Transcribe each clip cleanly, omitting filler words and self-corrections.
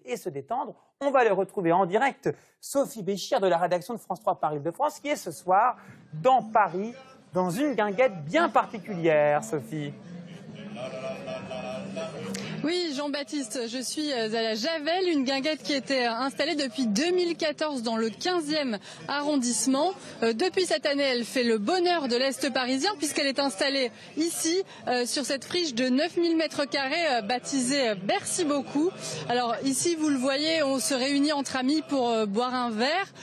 et se détendre. On va les retrouver en direct. Sophie Béchir de la rédaction de France 3 Paris-Île-de-France qui est ce soir dans Paris, dans une guinguette bien particulière, Sophie. Oui, Jean-Baptiste, je suis à la Javel, une guinguette qui était installée depuis 2014 dans le 15e arrondissement. Depuis cette année, elle fait le bonheur de l'Est parisien puisqu'elle est installée ici, sur cette friche de 9000 m², baptisée Bercy Beaucoup. Alors ici, vous le voyez, on se réunit entre amis pour boire un verre,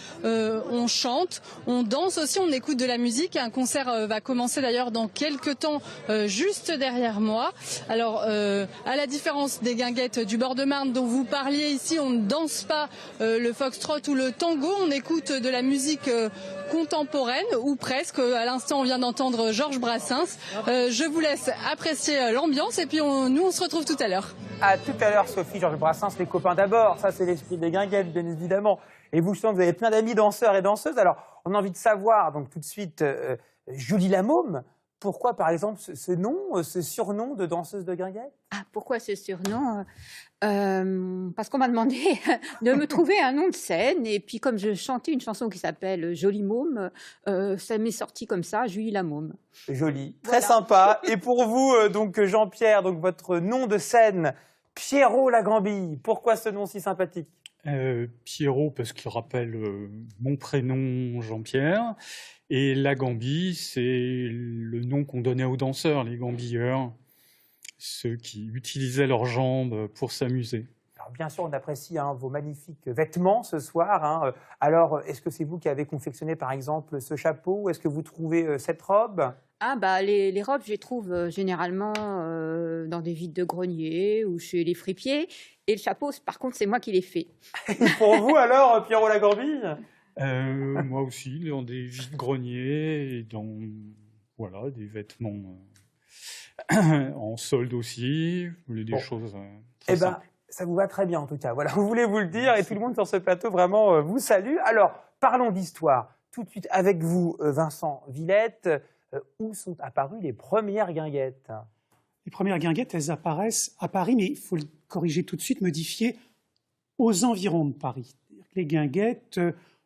on chante, on danse aussi, on écoute de la musique. Un concert va commencer d'ailleurs dans quelques temps, juste derrière moi. Alors, à la différence des guinguettes du bord de Marne dont vous parliez ici, on ne danse pas le foxtrot ou le tango, on écoute de la musique contemporaine ou presque. À l'instant, on vient d'entendre Georges Brassens. Je vous laisse apprécier l'ambiance et puis nous on se retrouve tout à l'heure. À tout à l'heure, Sophie. Georges Brassens, les copains d'abord. Ça, c'est l'esprit des guinguettes, bien évidemment. Et vous, je sens que vous avez plein d'amis danseurs et danseuses. Alors, on a envie de savoir, donc tout de suite, Julie Lamôme, pourquoi, par exemple, ce nom, ce surnom de danseuse de guinguette? Ah, pourquoi ce surnom? Parce qu'on m'a demandé de me trouver un nom de scène. Et puis, comme je chantais une chanson qui s'appelle Jolie Môme, ça m'est sorti comme ça, Julie Lamôme. Joli, très sympa. Et pour vous, donc Jean-Pierre, donc votre nom de scène, Pierrot Lagambille. Pourquoi ce nom si sympathique? Pierrot, parce qu'il rappelle mon prénom Jean-Pierre. Et Lagambille, c'est le nom qu'on donnait aux danseurs, les gambilleurs, ceux qui utilisaient leurs jambes pour s'amuser. Alors, bien sûr, on apprécie vos magnifiques vêtements ce soir. Alors, est-ce que c'est vous qui avez confectionné, par exemple, ce chapeau? Est-ce que vous trouvez cette robe? Ah, bah, les robes, je les trouve généralement dans des vides de grenier ou chez les fripiers. Et le chapeau, par contre, c'est moi qui l'ai fait. Pour vous, alors, Pierrot Lagambille? Moi aussi, dans des vides-greniers et dans voilà, des vêtements en solde aussi, des choses très simples. Ça vous va très bien en tout cas. Voilà, vous voulez vous le dire. Merci. Et tout le monde sur ce plateau vraiment vous salue. Alors, parlons d'histoire. Tout de suite avec vous, Vincent Villette. Où sont apparues les premières guinguettes? Les premières guinguettes, elles apparaissent à Paris, mais il faut le corriger tout de suite, modifier aux environs de Paris. Les guinguettes,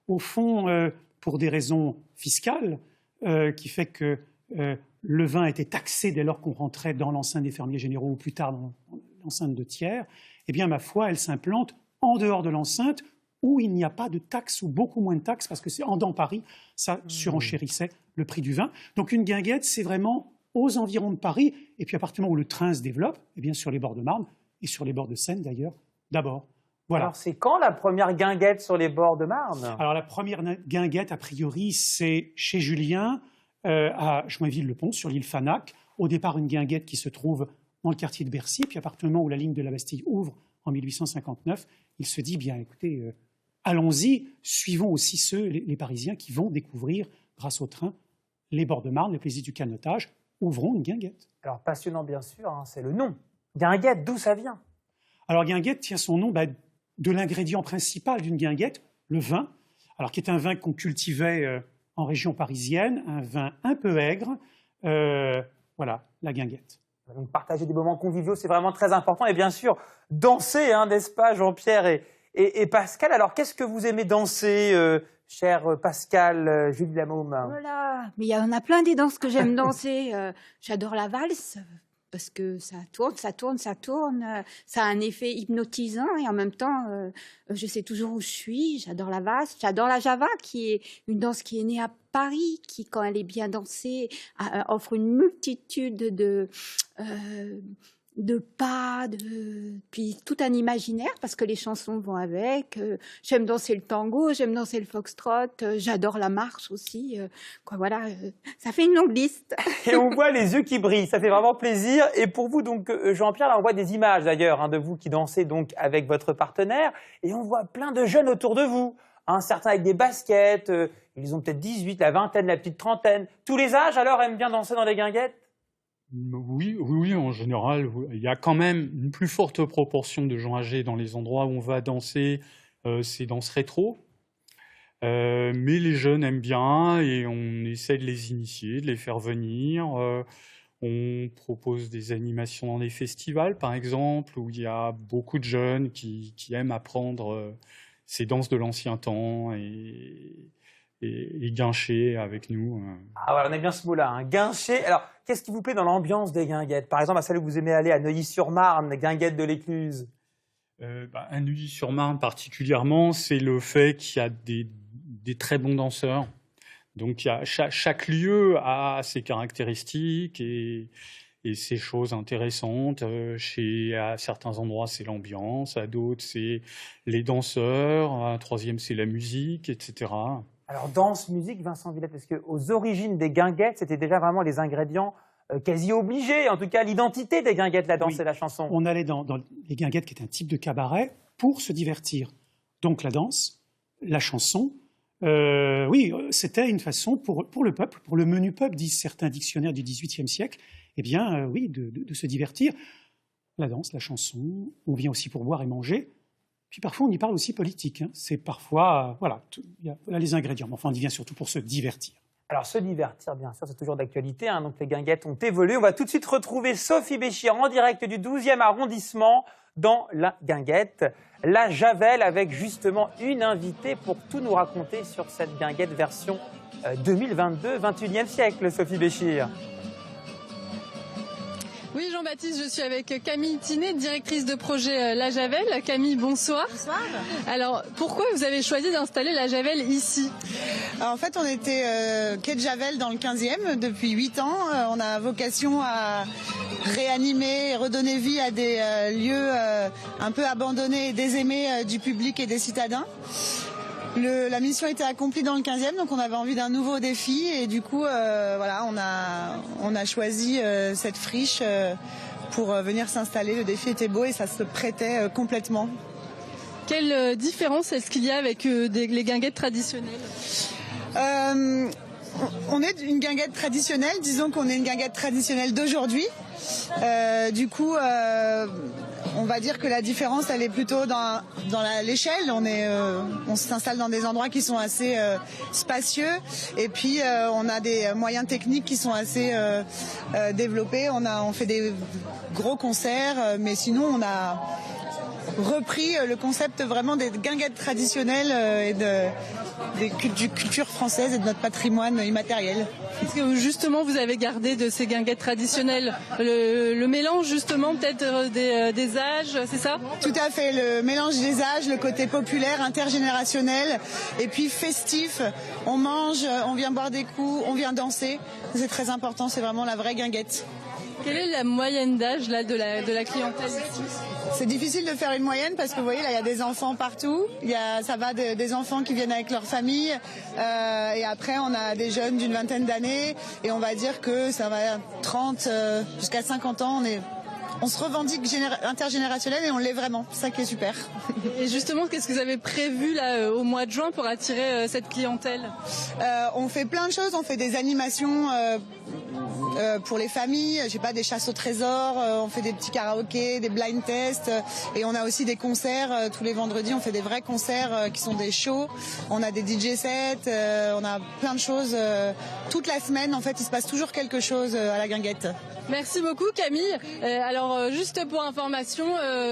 au fond, pour des raisons fiscales, qui fait que le vin était taxé dès lors qu'on rentrait dans l'enceinte des fermiers généraux ou plus tard dans l'enceinte de tiers, eh bien, ma foi, elle s'implante en dehors de l'enceinte où il n'y a pas de taxes ou beaucoup moins de taxes, parce que c'est dans Paris, ça surenchérissait le prix du vin. Donc une guinguette, c'est vraiment aux environs de Paris, et puis à partir du moment où le train se développe, eh bien, sur les bords de Marne et sur les bords de Seine d'ailleurs, d'abord. Voilà. Alors, c'est quand la première guinguette sur les bords de Marne? Alors, la première guinguette, a priori, c'est chez Julien, à Joinville-le-Pont, sur l'île Fanac. Au départ, une guinguette qui se trouve dans le quartier de Bercy. Puis, à partir du moment où la ligne de la Bastille ouvre en 1859, il se dit, bien, écoutez, allons-y, suivons aussi les Parisiens qui vont découvrir, grâce au train, les bords de Marne, le plaisir du canotage, ouvrons une guinguette. Alors, passionnant, bien sûr, c'est le nom. Guinguette, d'où ça vient? Alors, guinguette tient son nom de l'ingrédient principal d'une guinguette, le vin, alors qui est un vin qu'on cultivait en région parisienne, un vin un peu aigre, voilà, la guinguette. Donc partager des moments conviviaux, c'est vraiment très important, et bien sûr, danser, n'est-ce pas, Jean-Pierre et Pascal? Alors, qu'est-ce que vous aimez danser, cher Pascal, Julie Lamôme? Voilà, mais il y en a plein des danses que j'aime danser. J'adore la valse, parce que ça tourne, ça tourne, ça tourne. Ça a un effet hypnotisant et en même temps, je sais toujours où je suis. J'adore la valse, j'adore la java, qui est une danse qui est née à Paris, qui, quand elle est bien dansée, offre une multitude de pas, puis tout un imaginaire, parce que les chansons vont avec. J'aime danser le tango, j'aime danser le foxtrot, j'adore la marche aussi. Voilà, ça fait une longue liste. Et on voit les yeux qui brillent, ça fait vraiment plaisir. Et pour vous, donc, Jean-Pierre, là, on voit des images d'ailleurs de vous qui dansez donc avec votre partenaire, et on voit plein de jeunes autour de vous. Certains avec des baskets, ils ont peut-être 18, la vingtaine, la petite trentaine. Tous les âges, alors, aiment bien danser dans les guinguettes? Oui, en général, il y a quand même une plus forte proportion de gens âgés dans les endroits où on va danser ces danses rétro. Mais les jeunes aiment bien et on essaie de les initier, de les faire venir. On propose des animations dans des festivals, par exemple, où il y a beaucoup de jeunes qui aiment apprendre ces danses de l'ancien temps et guincher avec nous. Ah ouais, on aime bien ce mot-là, hein, guincher. Alors, qu'est-ce qui vous plaît dans l'ambiance des guinguettes? Par exemple, à celle où vous aimez aller à Neuilly-sur-Marne, les guinguettes de l'Écluse. À Neuilly-sur-Marne particulièrement, c'est le fait qu'il y a des très bons danseurs. Donc chaque lieu a ses caractéristiques et ses choses intéressantes. À certains endroits, c'est l'ambiance, à d'autres, c'est les danseurs, à un troisième, c'est la musique, etc. Alors, danse, musique, Vincent Villette, parce qu'aux origines des guinguettes, c'était déjà vraiment les ingrédients quasi obligés, en tout cas l'identité des guinguettes, la danse Oui. et la chanson. On allait dans les guinguettes, qui est un type de cabaret, pour se divertir. Donc la danse, la chanson, oui, c'était une façon pour le peuple, pour le menu peuple, disent certains dictionnaires du XVIIIe siècle, eh bien, oui, de se divertir. La danse, la chanson, on vient aussi pour boire et manger. Puis parfois, on y parle aussi politique. Hein. C'est parfois, voilà, voilà les ingrédients. Mais enfin, on y vient surtout pour se divertir. Alors, se divertir, bien sûr, c'est toujours d'actualité, hein, donc les guinguettes ont évolué. On va tout de suite retrouver Sophie Béchir en direct du 12e arrondissement dans la guinguette, la Javel, avec justement une invitée pour tout nous raconter sur cette guinguette version 2022, 21e siècle, Sophie Béchir. Oui, Jean-Baptiste, je suis avec Camille Tinet, directrice de projet La Javel. Camille, bonsoir. Bonsoir. Alors, pourquoi vous avez choisi d'installer La Javel ici? Alors, en fait, on était quai de Javel dans le 15e depuis 8 ans. On a vocation à réanimer et redonner vie à des lieux un peu abandonnés et désaimés du public et des citadins. La mission était accomplie dans le 15e, donc on avait envie d'un nouveau défi et du coup, voilà, on a choisi cette friche pour venir s'installer. Le défi était beau et ça se prêtait complètement. Quelle différence est-ce qu'il y a avec les guinguettes traditionnelles? On est une guinguette traditionnelle, disons qu'on est une guinguette traditionnelle d'aujourd'hui. Du coup, on va dire que la différence, elle est plutôt dans l'échelle. On s'installe dans des endroits qui sont assez spacieux, et puis on a des moyens techniques qui sont assez développés. On fait des gros concerts, mais sinon on a repris le concept vraiment des guinguettes traditionnelles et du culture française et de notre patrimoine immatériel. Est-ce que justement vous avez gardé de ces guinguettes traditionnelles le mélange justement peut-être des âges, c'est ça? Tout à fait, le mélange des âges, le côté populaire, intergénérationnel et puis festif. On mange, on vient boire des coups, on vient danser. C'est très important, c'est vraiment la vraie guinguette. Quelle est la moyenne d'âge là, de la clientèle ici? C'est difficile de faire une moyenne parce que vous voyez là il y a des enfants partout, ça va des enfants qui viennent avec leur famille et après on a des jeunes d'une vingtaine d'années et on va dire que ça va 30 jusqu'à 50 ans, on se revendique intergénérationnel et on l'est vraiment, c'est ça qui est super. Et justement, qu'est-ce que vous avez prévu là au mois de juin pour attirer cette clientèle? On fait plein de choses, on fait des animations pour les familles, je sais pas, des chasses au trésor, on fait des petits karaokés, des blind tests et on a aussi des concerts tous les vendredis, on fait des vrais concerts qui sont des shows, on a des DJ sets, on a plein de choses toute la semaine. En fait, il se passe toujours quelque chose à la guinguette. Merci beaucoup Camille. Alors juste pour information,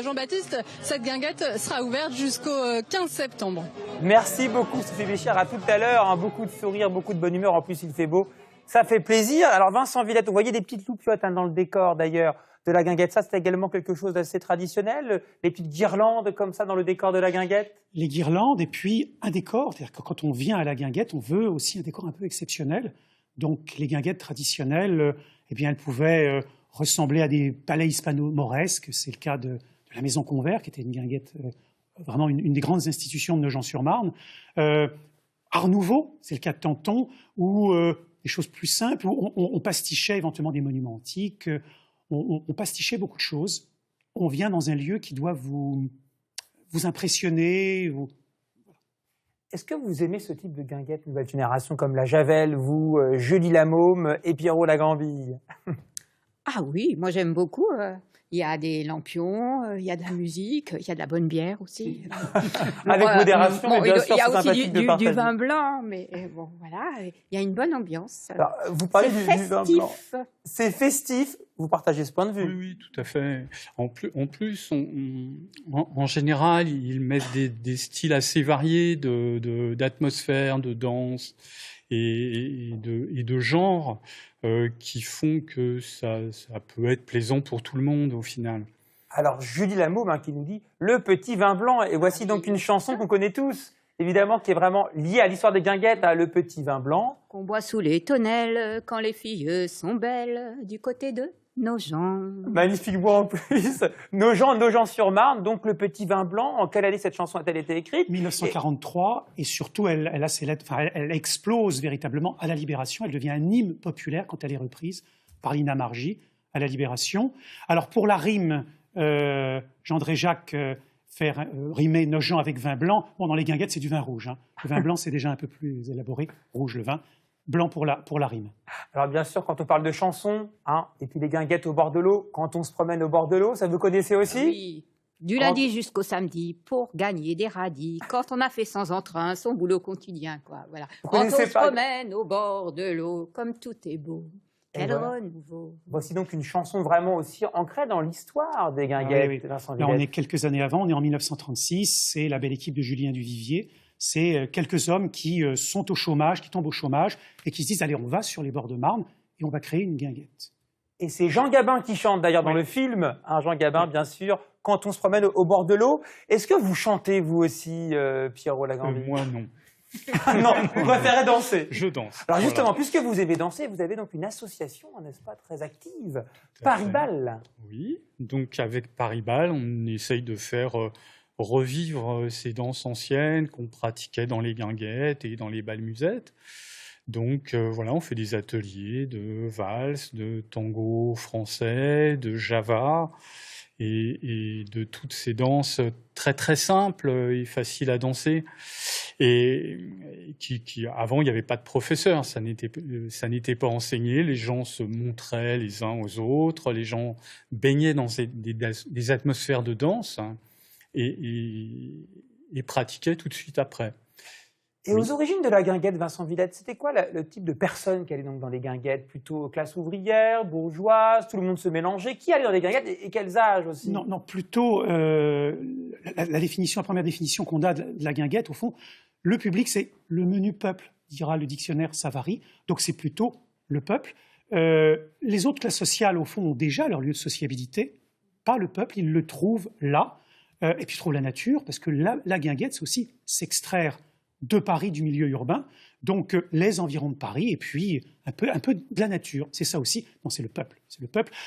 Jean-Baptiste, cette guinguette sera ouverte jusqu'au 15 septembre. Merci beaucoup Sophie Béchir, à tout à l'heure, hein, beaucoup de sourires, beaucoup de bonne humeur, en plus il fait beau. Ça fait plaisir. Alors Vincent Villette, vous voyez des petites loupiottes hein, dans le décor d'ailleurs de la guinguette. Ça, c'est également quelque chose d'assez traditionnel. Les petites guirlandes comme ça dans le décor de la guinguette. Les guirlandes et puis un décor. C'est-à-dire que quand on vient à la guinguette, on veut aussi un décor un peu exceptionnel. Donc les guinguettes traditionnelles, eh bien, elles pouvaient ressembler à des palais hispano-mauresques. C'est le cas de la Maison Convert, qui était une guinguette, vraiment une des grandes institutions de Nogent-sur-Marne. Art Nouveau, c'est le cas de Tanton, où des choses plus simples, où on pastichait éventuellement des monuments antiques, on pastichait beaucoup de choses. On vient dans un lieu qui doit vous impressionner. Est-ce que vous aimez ce type de guinguette nouvelle génération comme la Javel, vous, Julie Lamôme et Pierrot Lagambille? Ah oui, moi j'aime beaucoup. Il y a des lampions, il y a de la musique, il y a de la bonne bière aussi. Avec modération, mais bien sûr, il y a c'est aussi sympathique de du partager. vin blanc, mais bon, voilà, il y a une bonne ambiance. Alors, vous parlez C'est du vin blanc. festif. C'est festif, vous partagez ce point de vue. Oui, oui, tout à fait. En plus en général, ils mettent des styles assez variés d'atmosphère, de danse et de genre qui font que ça peut être plaisant pour tout le monde au final. Alors, Julie Lamaume qui nous dit « Le petit vin blanc ». Et voici donc une chanson qu'on connaît tous, évidemment, qui est vraiment liée à l'histoire des guinguettes, Le petit vin blanc. Qu'on boit sous les tonnelles quand les filles sont belles du côté de Nogent. Magnifique voix en plus. Nogent-sur-Marne, donc le petit vin blanc. En quelle année cette chanson a-t-elle été écrite? 1943, et surtout, elle a ses lettres, elle explose véritablement à la Libération. Elle devient un hymne populaire quand elle est reprise par Lina Margy à la Libération. Alors pour la rime, Jean-André Jacques fait rimer Nogent avec vin blanc. Bon, dans les guinguettes, c'est du vin rouge. Hein. Le vin blanc, c'est déjà un peu plus élaboré. Rouge, le vin. Blanc pour la rime. Alors bien sûr, quand on parle de chansons, et puis les guinguettes au bord de l'eau, quand on se promène au bord de l'eau, ça vous connaissez aussi? Oui. Du lundi jusqu'au samedi, pour gagner des radis, quand on a fait sans entrain son boulot quotidien, quoi. Voilà. Quand on se promène au bord de l'eau, comme tout est beau. Quel renouveau. Voici donc une chanson vraiment aussi ancrée dans l'histoire des guinguettes. Oui. Vincent Là, on est quelques années avant, on est en 1936, c'est la belle équipe de Julien Duvivier. C'est quelques hommes qui sont au chômage, qui tombent au chômage et qui se disent « Allez, on va sur les bords de Marne et on va créer une guinguette ». Et c'est Jean Gabin qui chante d'ailleurs dans le film, Jean Gabin bien sûr, quand on se promène au bord de l'eau. Est-ce que vous chantez vous aussi, Pierrot Lagambie? Moi non. Non, vous préférez danser. Je danse. Alors justement, puisque vous aimez danser, vous avez donc une association, n'est-ce pas, très active, Paris-Bal. Oui, donc avec Paris-Bal, on essaye de faire revivre ces danses anciennes qu'on pratiquait dans les guinguettes et dans les bals-musettes. Donc voilà, on fait des ateliers de valse, de tango français, de java et de toutes ces danses très très simples et faciles à danser. Et qui avant, il n'y avait pas de professeur, ça n'était pas enseigné, les gens se montraient les uns aux autres, les gens baignaient dans des atmosphères de danse et pratiquaient tout de suite après. Et aux origines de la guinguette, Vincent Villette, c'était quoi le type de personne qui allait donc dans les guinguettes? Plutôt classe ouvrière, bourgeoise, tout le monde se mélangeait? Qui allait dans les guinguettes et quels âges aussi? Non, plutôt la première définition qu'on a de la guinguette, au fond, le public, c'est le menu peuple, dira le dictionnaire Savary. Donc c'est plutôt le peuple. Les autres classes sociales, au fond, ont déjà leur lieu de sociabilité. Pas le peuple, ils le trouvent là. Et puis ils trouvent la nature, parce que la guinguette, c'est aussi s'extraire de Paris, du milieu urbain, donc les environs de Paris, et puis un peu de la nature. C'est ça aussi. Non, c'est le peuple.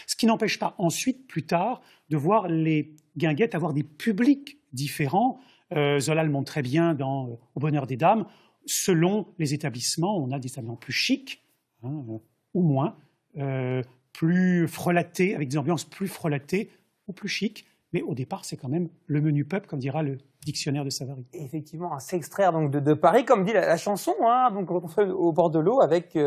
Ce qui n'empêche pas ensuite, plus tard, de voir les guinguettes avoir des publics différents. Zola le montre très bien dans Au bonheur des dames. Selon les établissements, on a des établissements plus chics, ou moins, plus frelatés, avec des ambiances plus frelatées ou plus chics. Mais au départ, c'est quand même le menu peuple, comme dira le dictionnaire de Savary. Et effectivement, à s'extraire donc de Paris, comme dit la chanson, donc on se au bord de l'eau avec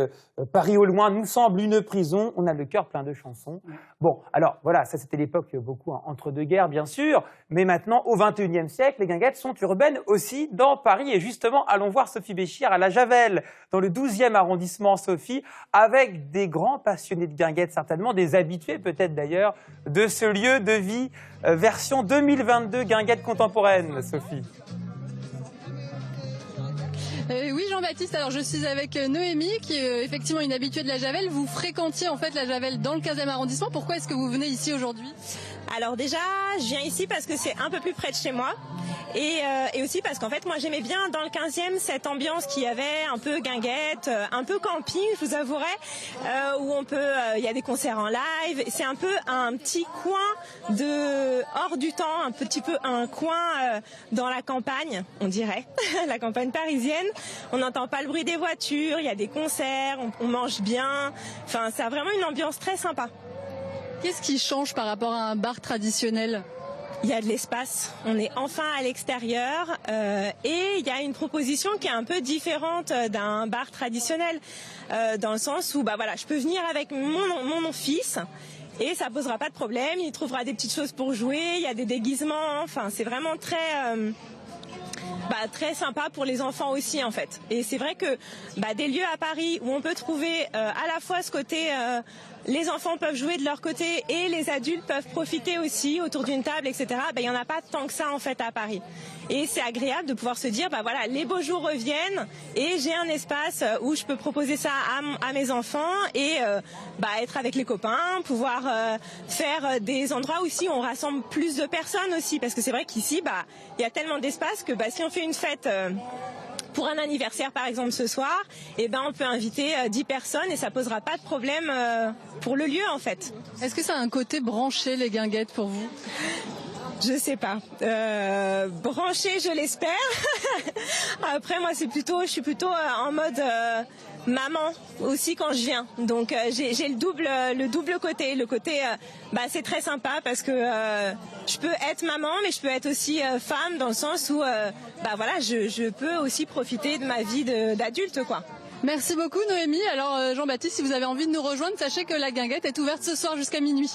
Paris au loin nous semble une prison. On a le cœur plein de chansons. Bon, alors voilà, ça c'était l'époque beaucoup entre deux guerres, bien sûr. Mais maintenant, au XXIe siècle, les guinguettes sont urbaines aussi dans Paris. Et justement, allons voir Sophie Béchir à la Javel, dans le 12e arrondissement, Sophie, avec des grands passionnés de guinguettes, certainement, des habitués peut-être d'ailleurs, de ce lieu de vie, version 2022 guinguette contemporaine, Sophie. Oui, Jean-Baptiste, alors je suis avec Noémie, qui est effectivement une habituée de la Javel. Vous fréquentiez en fait la Javel dans le 15e arrondissement. Pourquoi est-ce que vous venez ici aujourd'hui? Alors déjà, je viens ici parce que c'est un peu plus près de chez moi. Et aussi parce qu'en fait, moi j'aimais bien dans le 15e cette ambiance qu'il y avait, un peu guinguette, un peu camping, je vous avouerai, où il y a des concerts en live. C'est un peu un petit coin hors du temps, un petit peu un coin dans la campagne, on dirait, la campagne parisienne. On n'entend pas le bruit des voitures, il y a des concerts, on mange bien. Enfin, ça a vraiment une ambiance très sympa. Qu'est-ce qui change par rapport à un bar traditionnel? Il y a de l'espace, on est enfin à l'extérieur et il y a une proposition qui est un peu différente d'un bar traditionnel dans le sens où je peux venir avec mon fils et ça posera pas de problème. Il trouvera des petites choses pour jouer, il y a des déguisements, enfin c'est vraiment très sympa pour les enfants aussi en fait. Et c'est vrai que des lieux à Paris où on peut trouver à la fois ce côté les enfants peuvent jouer de leur côté et les adultes peuvent profiter aussi autour d'une table, etc. Il y en a pas tant que ça en fait à Paris. Et c'est agréable de pouvoir se dire voilà, les beaux jours reviennent et j'ai un espace où je peux proposer ça à mes enfants et être avec les copains, pouvoir faire des endroits aussi où on rassemble plus de personnes aussi, parce que c'est vrai qu'ici il y a tellement d'espace que si on fait une fête pour un anniversaire par exemple ce soir, on peut inviter 10 personnes et ça posera pas de problème pour le lieu en fait. Est-ce que ça a un côté branché les guinguettes pour vous? Je sais pas. Branché, je l'espère. Après, moi, je suis plutôt en mode maman aussi quand je viens. Donc, j'ai le double côté. Le côté, c'est très sympa parce que je peux être maman, mais je peux être aussi femme dans le sens où, je peux aussi profiter de ma vie d'adulte, quoi. Merci beaucoup Noémie. Alors Jean-Baptiste, si vous avez envie de nous rejoindre, sachez que la guinguette est ouverte ce soir jusqu'à minuit.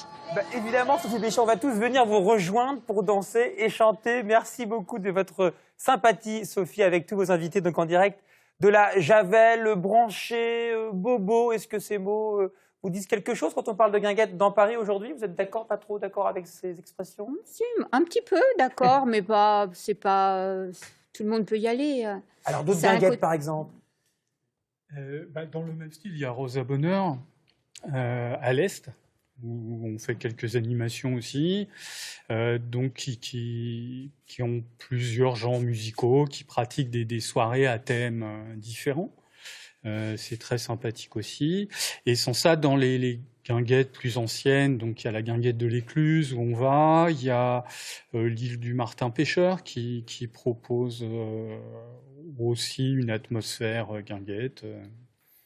Évidemment, Sophie Péchot, on va tous venir vous rejoindre pour danser et chanter. Merci beaucoup de votre sympathie, Sophie, avec tous vos invités donc en direct de la Javel, branché, bobo. Est-ce que ces mots vous disent quelque chose quand on parle de guinguette dans Paris aujourd'hui? Vous êtes d'accord, pas trop d'accord avec ces expressions? Si, un petit peu d'accord, mais c'est pas tout le monde peut y aller. Alors d'autres guinguettes, par exemple? Dans le même style, il y a Rosa Bonheur à l'Est, où on fait quelques animations aussi, qui ont plusieurs genres musicaux, qui pratiquent des soirées à thème différents. C'est très sympathique aussi. Et sans ça, dans les guinguettes plus anciennes, donc il y a la guinguette de l'Écluse où on va, il y a l'île du Martin Pêcheur qui propose aussi une atmosphère guinguette.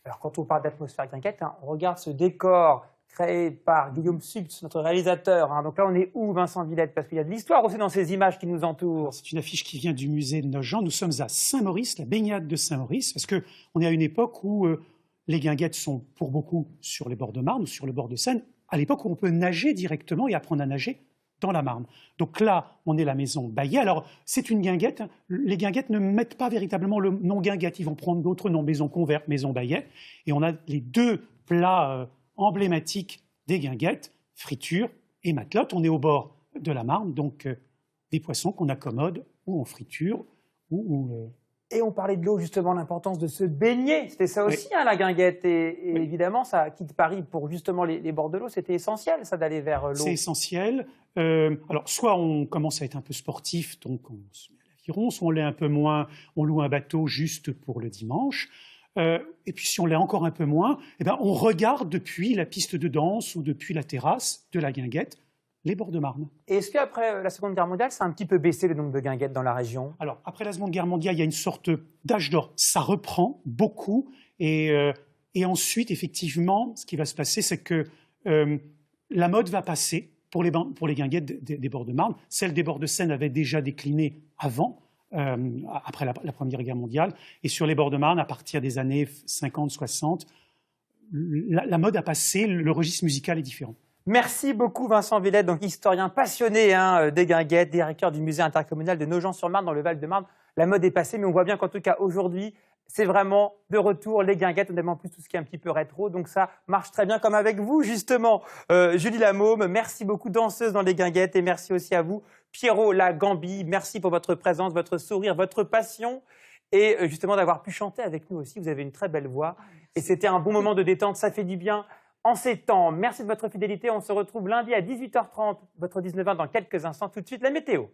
Alors quand on parle d'atmosphère guinguette, on regarde ce décor créé par Guillaume Subtz, notre réalisateur. Donc là, on est où, Vincent Villette? Parce qu'il y a de l'histoire aussi dans ces images qui nous entourent. C'est une affiche qui vient du musée de Nogent. Nous sommes à Saint-Maurice, la baignade de Saint-Maurice, parce qu'on est à une époque où les guinguettes sont pour beaucoup sur les bords de Marne ou sur le bord de Seine, à l'époque où on peut nager directement et apprendre à nager dans la Marne. Donc là, on est la maison Baillet. Alors, c'est une guinguette. Les guinguettes ne mettent pas véritablement le nom guinguette. Ils vont prendre d'autres noms, maison Converte, maison Baillet. Et on a les deux plats emblématiques des guinguettes, friture et matelote. On est au bord de la Marne, donc des poissons qu'on accommode ou en friture Et on parlait de l'eau, justement, l'importance de se baigner. C'était ça aussi, la guinguette. Et évidemment, ça quitte Paris pour justement les bords de l'eau. C'était essentiel, ça, d'aller vers l'eau. C'est essentiel. Alors, soit on commence à être un peu sportif, donc on se met à l'aviron, soit on l'est un peu moins, on loue un bateau juste pour le dimanche. Et puis, si on l'est encore un peu moins, on regarde depuis la piste de danse ou depuis la terrasse de la guinguette les bords de Marne. Et est-ce qu'après la Seconde Guerre mondiale, ça a un petit peu baissé le nombre de guinguettes dans la région? Alors, après la Seconde Guerre mondiale, il y a une sorte d'âge d'or. Ça reprend beaucoup. Et ensuite, effectivement, ce qui va se passer, c'est que la mode va passer pour les guinguettes des bords de Marne. Celle des bords de Seine avait déjà décliné avant, après la Première Guerre mondiale. Et sur les bords de Marne, à partir des années 50-60, la mode a passé, le registre musical est différent. Merci beaucoup Vincent Villette, donc historien passionné des guinguettes, directeur du musée intercommunal de Nogent-sur-Marne dans le Val-de-Marne. La mode est passée, mais on voit bien qu'en tout cas aujourd'hui, c'est vraiment de retour les guinguettes, notamment plus tout ce qui est un petit peu rétro. Donc ça marche très bien comme avec vous justement. Julie Lamaume, merci beaucoup, danseuse dans les guinguettes, et merci aussi à vous Pierrot Lagambie. Merci pour votre présence, votre sourire, votre passion. Et justement d'avoir pu chanter avec nous aussi. Vous avez une très belle voix et c'était un bon moment de détente, ça fait du bien. En ces temps, merci de votre fidélité. On se retrouve lundi à 18h30, votre 19h dans quelques instants. Tout de suite, la météo.